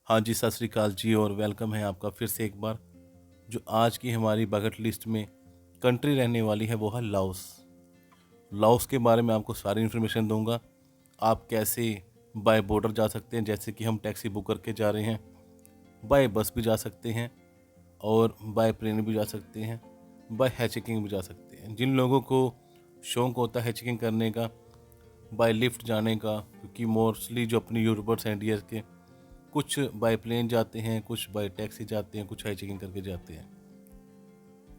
हाँ जी, सत श्री अकाल जी और वेलकम है आपका फिर से एक बार। जो आज की हमारी बकेट लिस्ट में कंट्री रहने वाली है वो है लाओस। लाओस के बारे में आपको सारी इन्फॉर्मेशन दूंगा। आप कैसे बाय बॉर्डर जा सकते हैं, जैसे कि हम टैक्सी बुक करके जा रहे हैं, बाय बस भी जा सकते हैं और बाय प्लेन भी जा सकते हैं, बाय हैचिकिंग भी जा सकते हैं। जिन लोगों को शौक़ होता है हैचिकिंग करने का, बाय लिफ्ट जाने का, क्योंकि मोस्टली जो अपनी यूरोपर्स हैं इंडिया के, कुछ बाय प्लेन जाते हैं, कुछ बाय टैक्सी जाते हैं, कुछ हाईचिकिंग करके जाते हैं।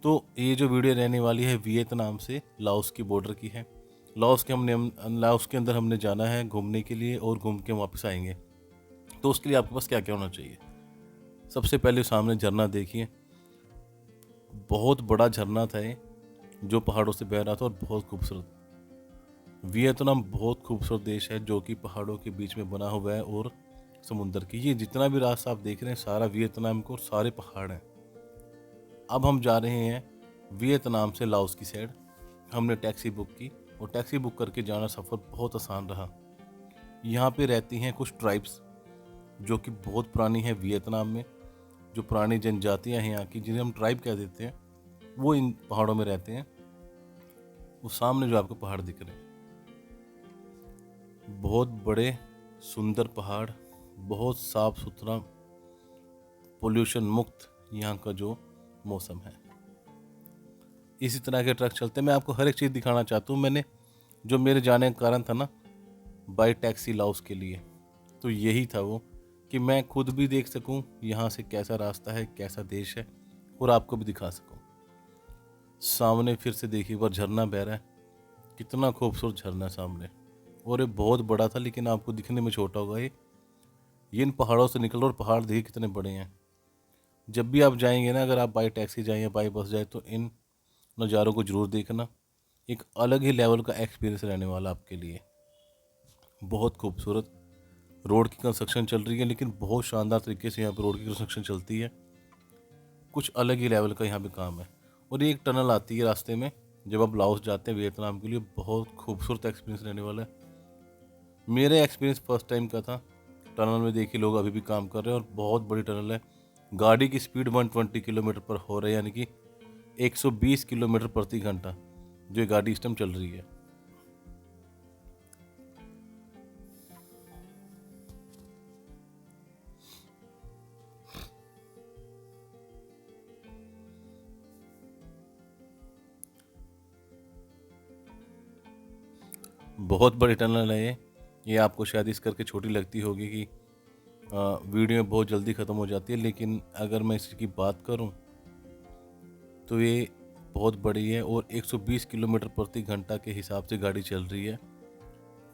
तो ये जो वीडियो रहने वाली है वियतनाम से लाओस की बॉर्डर की है। लाओस के अंदर हमने जाना है घूमने के लिए और घूम के वापस आएंगे। तो उसके लिए आपके पास क्या क्या होना चाहिए? सबसे पहले सामने झरना देखिए, बहुत बड़ा झरना था ये, जो पहाड़ों से बह रहा था और बहुत खूबसूरत। वियतनाम बहुत खूबसूरत देश है जो कि पहाड़ों के बीच में बना हुआ है और समुंदर की। ये जितना भी रास्ता आप देख रहे हैं सारा वियतनाम को, सारे पहाड़ हैं। अब हम जा रहे हैं वियतनाम से लाओस की साइड। हमने टैक्सी बुक की और टैक्सी बुक करके जाना सफ़र बहुत आसान रहा। यहाँ पे रहती हैं कुछ ट्राइब्स जो कि बहुत पुरानी है वियतनाम में। जो पुरानी जनजातियाँ हैं यहाँ की, जिन्हें हम ट्राइब कह देते हैं, वो इन पहाड़ों में रहते हैं। वो सामने जो आपको पहाड़ दिख रहे हैं, बहुत बड़े सुंदर पहाड़, बहुत साफ सुथरा, पोल्यूशन मुक्त यहाँ का जो मौसम है। इसी तरह के ट्रक चलते हैं। मैं आपको हर एक चीज़ दिखाना चाहता हूँ। मैंने जो मेरे जाने का कारण था ना बाई टैक्सी लाओस के लिए, तो यही था वो कि मैं खुद भी देख सकूँ यहाँ से कैसा रास्ता है, कैसा देश है, और आपको भी दिखा सकूँ। सामने फिर से देखिए बार झरना बह रहा है, कितना खूबसूरत झरना सामने। और ये बहुत बड़ा था लेकिन आपको दिखने में छोटा होगा। ये इन पहाड़ों से निकल, और पहाड़ देखिए कितने बड़े हैं। जब भी आप जाएंगे ना, अगर आप बाई टैक्सी जाएँ या बाई बस जाए, तो इन नज़ारों को ज़रूर देखना। एक अलग ही लेवल का एक्सपीरियंस रहने वाला आपके लिए। बहुत खूबसूरत रोड की कंस्ट्रक्शन चल रही है, लेकिन बहुत शानदार तरीके से यहाँ पर रोड की कंस्ट्रक्शन चलती है। कुछ अलग ही लेवल का यहाँ पे काम है। और ये एक टनल आती है रास्ते में, जब आप लाओस जाते हैं वियतनाम के लिए। बहुत खूबसूरत एक्सपीरियंस रहने वाला है। मेरे एक्सपीरियंस फर्स्ट टाइम का था। टनल में देखिए लोग अभी भी काम कर रहे हैं, और बहुत बड़ी टनल है। गाड़ी की स्पीड 120 किलोमीटर पर हो रही है, यानी कि 120 किलोमीटर प्रति घंटा जो ये गाड़ी इस टाइम चल रही है। बहुत बड़ी टनल है ये आपको शायद इस करके छोटी लगती होगी कि वीडियो बहुत जल्दी ख़त्म हो जाती है, लेकिन अगर मैं इसकी बात करूं तो ये बहुत बड़ी है और 120 किलोमीटर प्रति घंटा के हिसाब से गाड़ी चल रही है।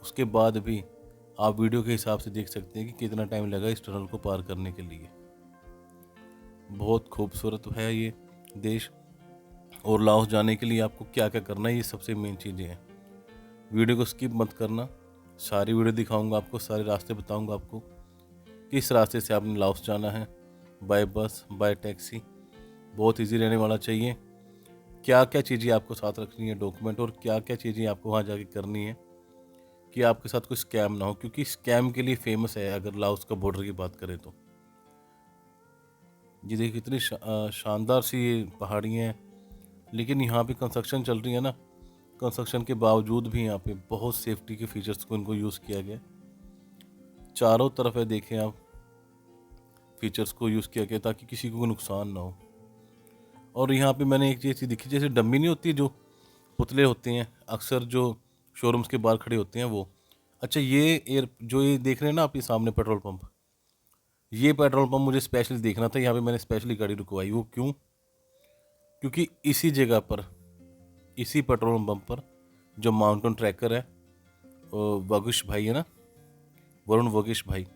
उसके बाद भी आप वीडियो के हिसाब से देख सकते हैं कि कितना टाइम लगा इस टनल को पार करने के लिए। बहुत खूबसूरत है ये देश। और लाओस जाने के लिए आपको क्या क्या करना है, ये सबसे मेन चीज़ें हैं। वीडियो को स्किप मत करना, सारी वीडियो दिखाऊंगा आपको, सारे रास्ते बताऊंगा आपको किस रास्ते से आपने लाओस जाना है, बाय बस, बाय टैक्सी। बहुत इजी रहने वाला चाहिए। क्या क्या चीज़ें आपको साथ रखनी है, डॉक्यूमेंट, और क्या क्या चीज़ें आपको वहाँ जाके करनी है कि आपके साथ कोई स्कैम ना हो, क्योंकि स्कैम के लिए फेमस है अगर लाओस का बॉर्डर की बात करें तो। ये देखिए कितनी शानदार सी ये पहाड़ियाँ हैं, लेकिन यहाँ पे कंस्ट्रक्शन चल रही है ना, कंस्ट्रक्शन के बावजूद भी यहाँ पे बहुत सेफ्टी के फीचर्स को इनको यूज़ किया गया। चारों तरफ है, देखें आप, फीचर्स को यूज़ किया गया ताकि किसी को नुकसान ना हो। और यहाँ पे मैंने एक चीज़ दिखी, जैसे डम्मी नहीं होती, जो पुतले होते हैं अक्सर जो शोरूम्स के बाहर खड़े होते हैं वो। अच्छा, ये जो ये देख रहे हैं ना आप, ये सामने पेट्रोल पंप, ये पेट्रोल पंप मुझे स्पेशली देखना था। यहाँ पे मैंने स्पेशली गाड़ी रुकवाई। वो क्यों? क्योंकि इसी जगह पर, इसी पेट्रोल पंप पर जो माउंटेन ट्रैकर है, वगिश भाई है ना, वरुण वगिश भाई,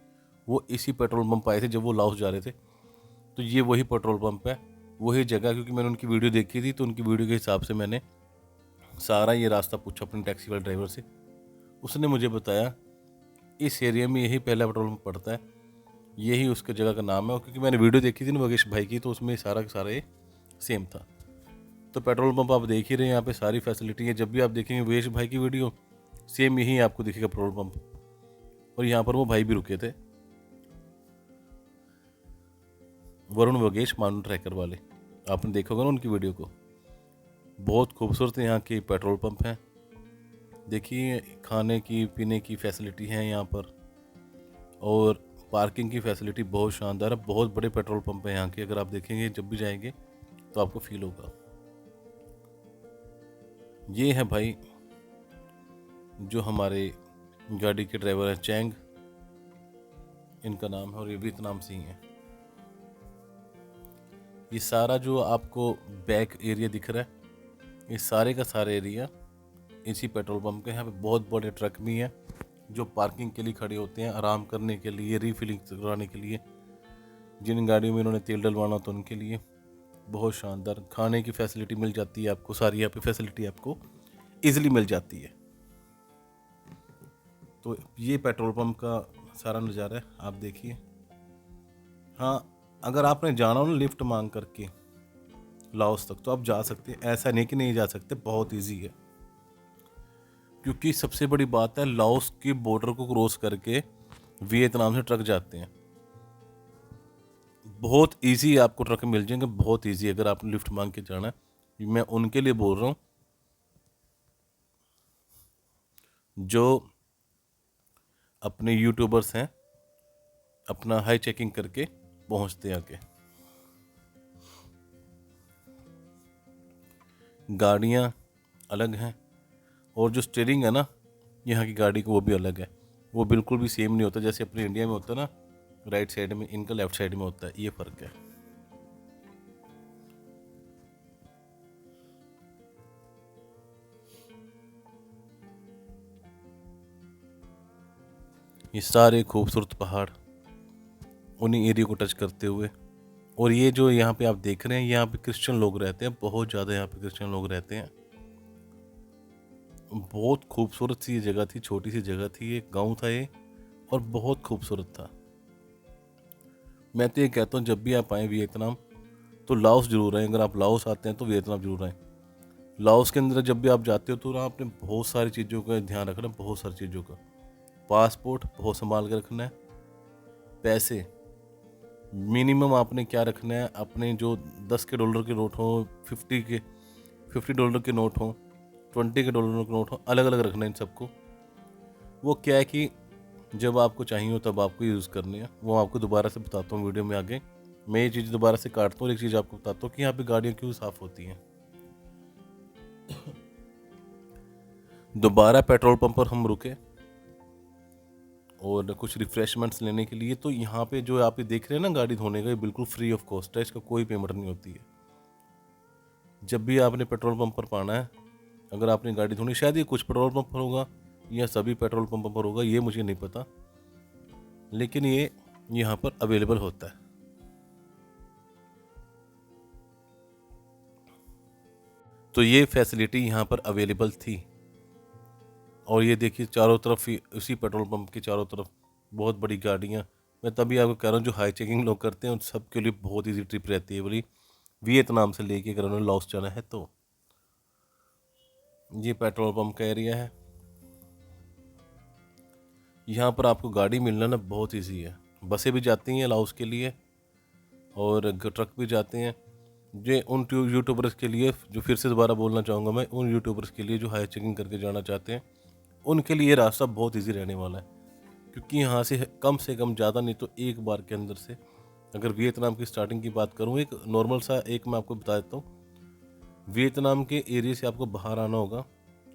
वो इसी पेट्रोल पंप आए थे जब वो लाओस जा रहे थे। तो ये वही पेट्रोल पंप है, वही जगह। क्योंकि मैंने उनकी वीडियो देखी थी, तो उनकी वीडियो के हिसाब से मैंने सारा ये रास्ता पूछा अपने टैक्सी वाले ड्राइवर से। उसने मुझे बताया इस एरिया में यही पहला पेट्रोल पंप पड़ता है, यही उसके जगह का नाम है। और क्योंकि मैंने वीडियो देखी थी ना वगेश भाई की, तो उसमें सारा का सारा ये सेम था। तो पेट्रोल पंप आप देख ही रहे हैं, यहाँ पे सारी फैसिलिटी है। जब भी आप देखेंगे वगेश भाई की वीडियो, सेम यही आपको दिखेगा पेट्रोल पंप। और यहाँ पर वो भाई भी रुके थे, वरुण वगेश मानू ट्रैकर वाले, आपने देखा होगा ना उनकी वीडियो को। बहुत खूबसूरत यहाँ के पेट्रोल पंप हैं। देखिए खाने की पीने की फैसिलिटी है यहाँ पर, और पार्किंग की फैसिलिटी बहुत शानदार है। बहुत बड़े पेट्रोल पंप है यहाँ के, अगर आप देखेंगे जब भी जाएंगे तो आपको फील होगा। ये है भाई जो हमारे गाड़ी के ड्राइवर हैं, चैंग इनका नाम है, और ये वियतनाम से ही है। ये सारा जो आपको बैक एरिया दिख रहा है, ये सारे का सारा एरिया इसी पेट्रोल पंप के। यहाँ पे बहुत बड़े ट्रक भी हैं जो पार्किंग के लिए खड़े होते हैं, आराम करने के लिए, रीफिलिंग करवाने के लिए। जिन गाड़ियों में इन्होंने तेल डलवाना तो उनके लिए बहुत शानदार खाने की फैसिलिटी मिल जाती है आपको। सारी यहाँ पे फैसिलिटी आपको इजीली मिल जाती है। तो ये पेट्रोल पंप का सारा नज़ारा है, आप देखिए। हाँ, अगर आपने जाना हो ना लिफ्ट मांग करके लाओस तक, तो आप जा सकते हैं, ऐसा नहीं कि नहीं जा सकते, बहुत इजी है। क्योंकि सबसे बड़ी बात है, लाओस के बॉर्डर को क्रॉस करके वियतनाम से ट्रक जाते हैं। बहुत इजी आपको ट्रक मिल जाएंगे, बहुत इजी, अगर आपने लिफ्ट मांग के जाना है। मैं उनके लिए बोल रहा हूँ जो अपने यूट्यूबर्स हैं, अपना हाई चेकिंग करके पहुंचते हैं आके। गाड़ियाँ अलग हैं, और जो स्टीयरिंग है ना यहाँ की गाड़ी को, वो भी अलग है। वो बिल्कुल भी सेम नहीं होता जैसे अपने इंडिया में होता है ना, राइट साइड में, इनका लेफ्ट साइड में होता है, ये फ़र्क है। ये सारे खूबसूरत पहाड़ उन्हीं एरिया को टच करते हुए। और ये जो यहाँ पे आप देख रहे हैं, यहाँ पे क्रिश्चियन लोग रहते हैं, बहुत ज़्यादा यहाँ पे क्रिश्चियन लोग रहते हैं। बहुत खूबसूरत सी ये जगह थी, छोटी सी जगह थी, एक गांव था ये, और बहुत खूबसूरत था। मैं तो ये कहता हूँ जब भी आप आएँ वियतनाम तो लाओस जरूर आएँ। अगर आप लाओस आते हैं तो वियतनाम जरूर आएँ। लाओस के अंदर जब भी आप जाते हो तो आपने बहुत सारी चीज़ों का ध्यान रखना है, बहुत सारी चीज़ों का। पासपोर्ट बहुत संभाल कर रखना है। पैसे मिनिमम आपने क्या रखना है, अपने जो 10 के डॉलर के नोट हो, 50 डॉलर के नोट हो, 20 के डॉलर के नोट हो, अलग अलग रखना है इन सबको। वो क्या है कि जब आपको चाहिए हो तब आपको यूज़ करने हैं। वो आपको दोबारा से बताता हूँ वीडियो में आगे। मैं ये चीज़ दोबारा से काटता हूँ, एक चीज़ आपको बताता हूँ कि यहाँ पे गाड़ियाँ क्यों साफ़ होती हैं। दोबारा पेट्रोल पंप पर हम रुके और कुछ रिफ्रेशमेंट्स लेने के लिए। तो यहाँ पे जो आप देख रहे हैं ना गाड़ी धोने का, ये बिल्कुल फ्री ऑफ कॉस्ट है, इसका कोई पेमेंट नहीं होती है। जब भी आपने पेट्रोल पंप पर पाना है, अगर आपने गाड़ी धोनी, शायद ये कुछ पेट्रोल पंप पर होगा या सभी पेट्रोल पंप पर होगा, ये मुझे नहीं पता, लेकिन ये यहाँ पर अवेलेबल होता है। तो ये फैसिलिटी यहाँ पर अवेलेबल थी। और ये देखिए चारों तरफ ही, उसी पेट्रोल पंप के चारों तरफ बहुत बड़ी गाड़ियाँ। मैं तभी आपको कह रहा हूँ जो हाई चेकिंग लोग करते हैं उन सब के लिए बहुत ईजी ट्रिप रहती है बोली, वियतनाम से लेके अगर उन्हें लाओस जाना है तो। ये पेट्रोल पंप का एरिया है। यहाँ पर आपको गाड़ी मिलना ना बहुत ईजी है। बसें भी जाती हैं लाओस के लिए और ट्रक भी जाते हैं। ये उन यूट्यूबर्स के लिए, जो फिर से दोबारा बोलना चाहूँगा मैं, उन यूट्यूबर्स के लिए जो हाई चेकिंग करके जाना चाहते हैं, उनके लिए रास्ता बहुत ईजी रहने वाला है। क्योंकि यहाँ से कम ज़्यादा नहीं तो एक बार के अंदर से, अगर वियतनाम की स्टार्टिंग की बात करूँ, एक नॉर्मल सा एक मैं आपको बता देता हूँ। वियतनाम के एरिया से आपको बाहर आना होगा,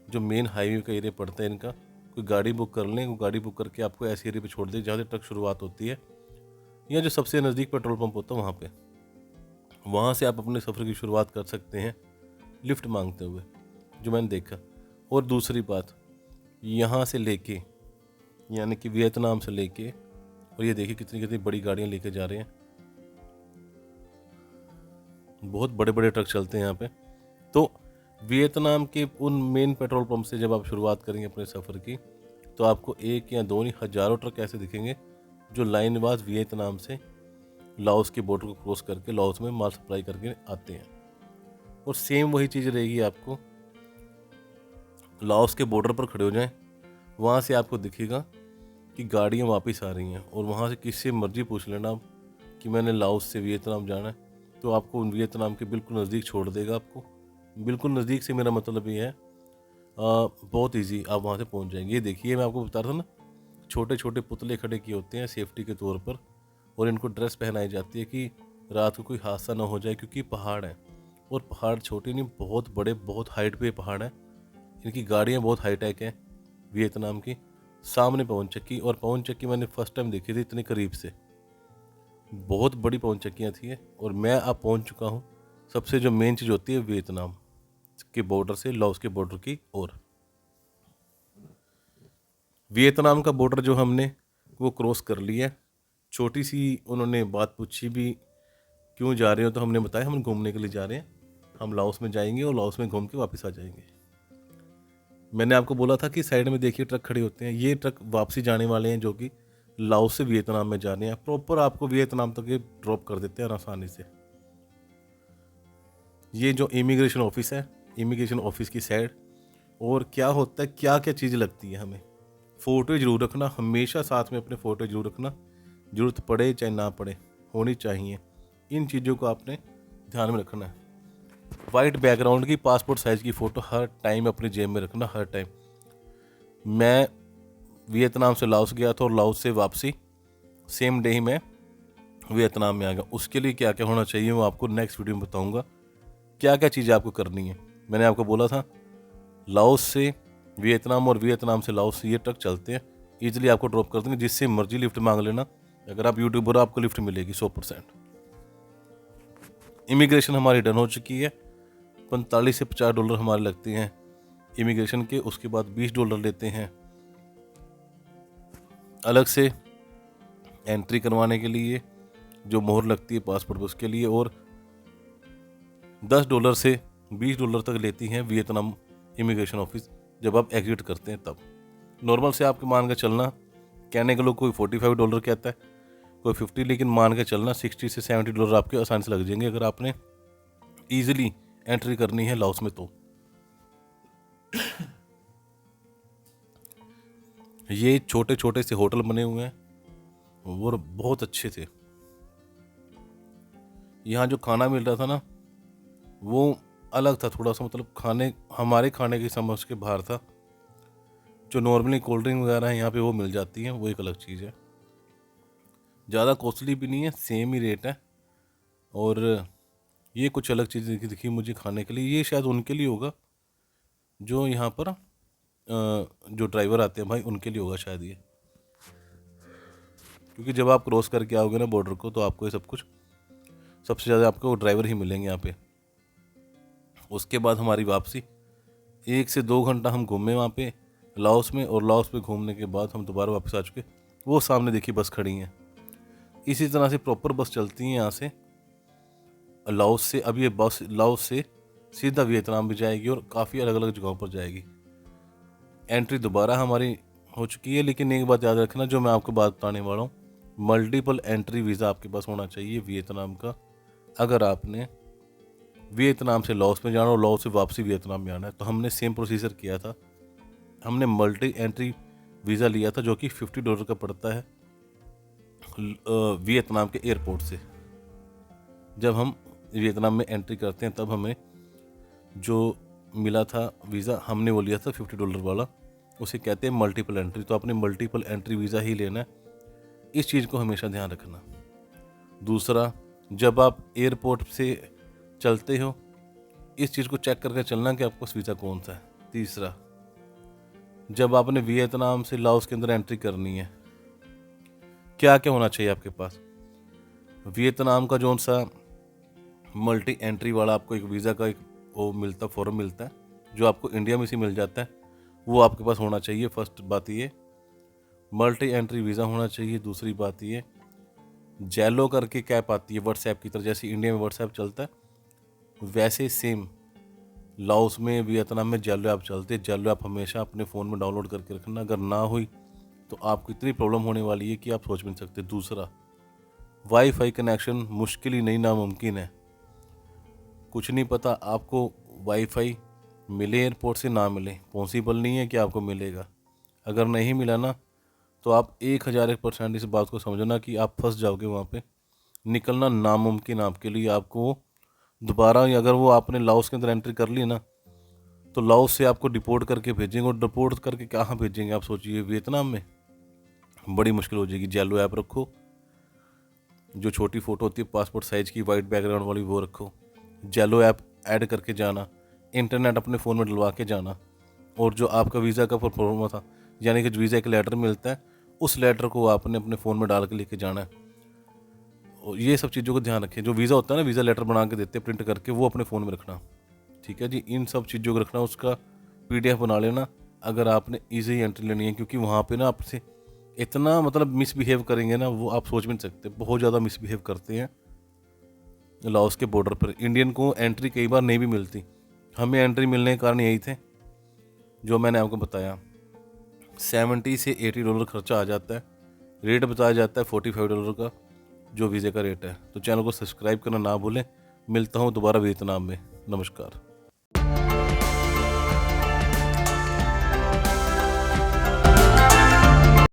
जो मेन हाईवे का एरिया पड़ता है इनका, कोई गाड़ी बुक कर लें, कोई गाड़ी बुक करके आपको ऐसे एरिया पे छोड़ दे जहाँ से ट्रक शुरुआत होती है, या जो सबसे नज़दीक पेट्रोल पंप होता है वहाँ पे। वहाँ से आप अपने सफ़र की शुरुआत कर सकते हैं लिफ्ट मांगते हुए, जो मैंने देखा। और दूसरी बात, यहाँ से लेके, यानी कि वियतनाम से लेके, और ये देखिए कितनी कितनी बड़ी गाड़ियाँ लेके जा रहे हैं, बहुत बड़े बड़े ट्रक चलते हैं यहाँ पे। तो वियतनाम के उन मेन पेट्रोल पंप से जब आप शुरुआत करेंगे अपने सफ़र की, तो आपको एक या दो नहीं, हज़ारों ट्रक ऐसे दिखेंगे जो लाइनवाज वियतनाम से लाओस के बॉर्डर को क्रॉस करके लाओस में माल सप्लाई करके आते हैं। और सेम वही चीज़ रहेगी, आपको लाओस के बॉर्डर पर खड़े हो जाएं, वहाँ से आपको दिखेगा कि गाड़ियाँ वापस आ रही हैं, और वहाँ से किससे मर्जी पूछ लेना आप कि मैंने लाओस से वियतनाम जाना है, तो आपको वियतनाम के बिल्कुल नज़दीक छोड़ देगा। आपको बिल्कुल नज़दीक से मेरा मतलब ये है बहुत इजी आप वहाँ से पहुँच जाएंगे। ये देखिए, मैं आपको बता रहा था ना, छोटे छोटे पुतले खड़े किए होते हैं सेफ्टी के तौर पर, और इनको ड्रेस पहनाई जाती है कि रात को कोई हादसा ना हो जाए, क्योंकि पहाड़ है, और पहाड़ छोटे नहीं, बहुत बड़े, बहुत हाइट पे पहाड़ है। इनकी गाड़ियाँ बहुत हाईटेक हैं वियतनाम की। सामने पवन चक्की, और पवन चक्की मैंने फर्स्ट टाइम देखी थी इतने करीब से, बहुत बड़ी पवन चक्कियाँ थी। और मैं अब पहुंच चुका हूँ सबसे जो मेन चीज़ होती है वियतनाम के बॉर्डर से लाओस के बॉर्डर की ओर। वियतनाम का बॉर्डर जो हमने वो क्रॉस कर लिया। छोटी सी उन्होंने बात पूछी भी, क्यों जा रहे हो, तो हमने बताया हम घूमने के लिए जा रहे हैं, हम लाओस में जाएंगे और लाओस में घूम के वापस आ जाएंगे। मैंने आपको बोला था कि साइड में देखिए ट्रक खड़े होते हैं, ये ट्रक वापसी जाने वाले हैं जो कि लाओस से वियतनाम में जाने हैं। प्रॉपर आपको वियतनाम तक ये ड्रॉप कर देते हैं आसानी से। ये जो इमिग्रेशन ऑफिस है, इमिग्रेशन ऑफिस की साइड, और क्या होता है, क्या क्या चीज़ लगती है हमें, फ़ोटो ज़रूर रखना, हमेशा साथ में अपने फ़ोटो ज़रूर रखना, ज़रूरत पड़े चाहे ना पड़े, होनी चाहिए। इन चीज़ों को आपने ध्यान में रखना है। वाइट बैकग्राउंड की पासपोर्ट साइज़ की फ़ोटो हर टाइम अपनी जेब में रखना, हर टाइम। मैं वियतनाम से लाओस गया था, और लाओस से वापसी सेम डे ही मैं वियतनाम में आ गया। उसके लिए क्या क्या होना चाहिए वो आपको नेक्स्ट वीडियो में बताऊँगा, क्या क्या चीज़ें आपको करनी है। मैंने आपको बोला था लाओस से वियतनाम और वियतनाम से लाओस ये ट्रक चलते हैं, ईजिली आपको ड्रॉप कर देंगे, जिससे मर्जी लिफ्ट मांग लेना। अगर आप यूट्यूबर हो आपको लिफ्ट मिलेगी 100%। इमिग्रेशन हमारी डन हो चुकी है। 45 से $50 हमारे लगते हैं इमिग्रेशन के। उसके बाद $20 लेते हैं अलग से एंट्री करवाने के लिए, जो मोहर लगती है पासपोर्ट पर, उसके लिए। और $10 से $20 तक लेती हैं वियतनाम इमिग्रेशन ऑफिस जब आप एग्जिट करते हैं तब। नॉर्मल से आपके मान के चलना, कहने के लोग कोई $45 कहता है, कोई 50, लेकिन मान के चलना $60 से $70 आपके आसानी से लग जाएंगे अगर आपने ईजिली एंट्री करनी है लाओस में। तो ये छोटे छोटे से होटल बने हुए हैं और बहुत अच्छे थे। यहाँ जो खाना मिल रहा था ना वो अलग था थोड़ा सा, मतलब खाने हमारे खाने की समझ के बाहर था। जो नॉर्मली कोल्ड ड्रिंक वगैरह है यहाँ पे वो मिल जाती है, वो एक अलग चीज़ है। ज़्यादा कॉस्टली भी नहीं है, सेम ही रेट है। और ये कुछ अलग चीज़ दिखी मुझे खाने के लिए। ये शायद उनके लिए होगा जो यहाँ पर जो ड्राइवर आते हैं भाई, उनके लिए होगा शायद ये, क्योंकि जब आप क्रॉस करके आओगे ना बॉर्डर को, तो आपको ये सब कुछ सबसे ज़्यादा आपको ड्राइवर ही मिलेंगे यहाँ पे। उसके बाद हमारी वापसी 1 से 2 घंटा हम घूमे वहाँ पे लाओस में, और लाओस में घूमने के बाद हम दोबारा वापस आ चुके। वो सामने देखिए बस खड़ी हैं। इसी तरह से प्रॉपर बस चलती हैं यहाँ से लाओस से। अब ये बस लाओस से सीधा वियतनाम भी जाएगी और काफ़ी अलग अलग जगहों पर जाएगी। एंट्री दोबारा हमारी हो चुकी है, लेकिन एक बात याद रखना जो मैं आपको बात बताने वाला हूँ, मल्टीपल एंट्री वीज़ा आपके पास होना चाहिए वियतनाम का। अगर आपने वियतनाम से लाओस में जाना और लाओस से वापसी वियतनाम में आना है, तो हमने सेम प्रोसीजर किया था। हमने मल्टी एंट्री वीज़ा लिया था जो कि $50 का पड़ता है वियतनाम के एयरपोर्ट से। जब हम वियतनाम में एंट्री करते हैं तब हमें जो मिला था वीज़ा, हमने वो लिया था $50 वाला, उसे कहते हैं मल्टीपल एंट्री। तो आपने मल्टीपल एंट्री वीज़ा ही लेना है, इस चीज़ को हमेशा ध्यान रखना। दूसरा, जब आप एयरपोर्ट से चलते हो इस चीज़ को चेक करके चलना कि आपको वीज़ा कौन सा है। तीसरा, जब आपने वियतनाम से लाओस के अंदर एंट्री करनी है, क्या क्या होना चाहिए आपके पास। वियतनाम का जो सा मल्टी एंट्री वाला आपको एक वीज़ा का एक वो मिलता, फॉर्म मिलता है, जो आपको इंडिया में से मिल जाता है, वो आपके पास होना चाहिए। फर्स्ट बात ये मल्टी एंट्री वीज़ा होना चाहिए। दूसरी बात ये जेलो करके कैप आती है व्हाट्सएप की तरह, जैसे इंडिया में व्हाट्सएप चलता है वैसे सेम लाओस में वियतनाम में जेलो ऐप चलते हैं। जेलो ऐप हमेशा अपने फ़ोन में डाउनलोड करके रखना, अगर ना हुई तो आपको इतनी प्रॉब्लम होने वाली है कि आप सोच भी नहीं सकते। दूसरा, वाईफाई कनेक्शन मुश्किल ही नहीं, नामुमकिन है। कुछ नहीं पता आपको वाईफाई मिले एयरपोर्ट से ना मिले, पॉसिबल नहीं है कि आपको मिलेगा। अगर नहीं मिला ना तो आप 1001% इस बात को समझना कि आप फंस जाओगे वहाँ पे। निकलना नामुमकिन आपके लिए। आपको दोबारा अगर वो आपने लाओस के अंदर एंट्री कर ली ना तो लाओस से आपको डिपोर्ट करके भेजेंगे, और डिपोर्ट करके कहाँ भेजेंगे आप सोचिए, वियतनाम में। बड़ी मुश्किल हो जाएगी। जेलो ऐप रखो, जो छोटी फ़ोटो होती है पासपोर्ट साइज़ की वाइट बैकग्राउंड वाली, वो रखो। जेलो ऐप ऐड करके जाना, इंटरनेट अपने फ़ोन में डलवा के जाना, और जो आपका वीज़ा का परफॉर्मा था, यानी कि वीज़ा एक लेटर मिलता है, उस लेटर को आपने अपने फ़ोन में डाल के लेके जाना है। और ये सब चीज़ों को ध्यान रखें। जो वीज़ा होता है ना, वीज़ा लेटर बना के देते हैं प्रिंट करके, वो अपने फ़ोन में रखना। ठीक है जी, इन सब चीज़ों को रखना। उसका PDF बना लेना अगर आपने ईज़ी एंट्री लेनी है, क्योंकि वहाँ पे ना आपसे इतना मतलब मिसबिहेव करेंगे ना, वो आप सोच भी नहीं सकते। बहुत ज़्यादा मिसबिहेव करते हैं लाओस के बॉर्डर पर। इंडियन को एंट्री कई बार नहीं भी मिलती। हमें एंट्री मिलने के कारण यही थे जो मैंने आपको बताया। $70 से $80 खर्चा आ जाता है। रेट बताया जाता है $45 का, जो वीज़े का रेट है। तो चैनल को सब्सक्राइब करना ना भूलें। मिलता हूँ दोबारा वियतनाम में। नमस्कार।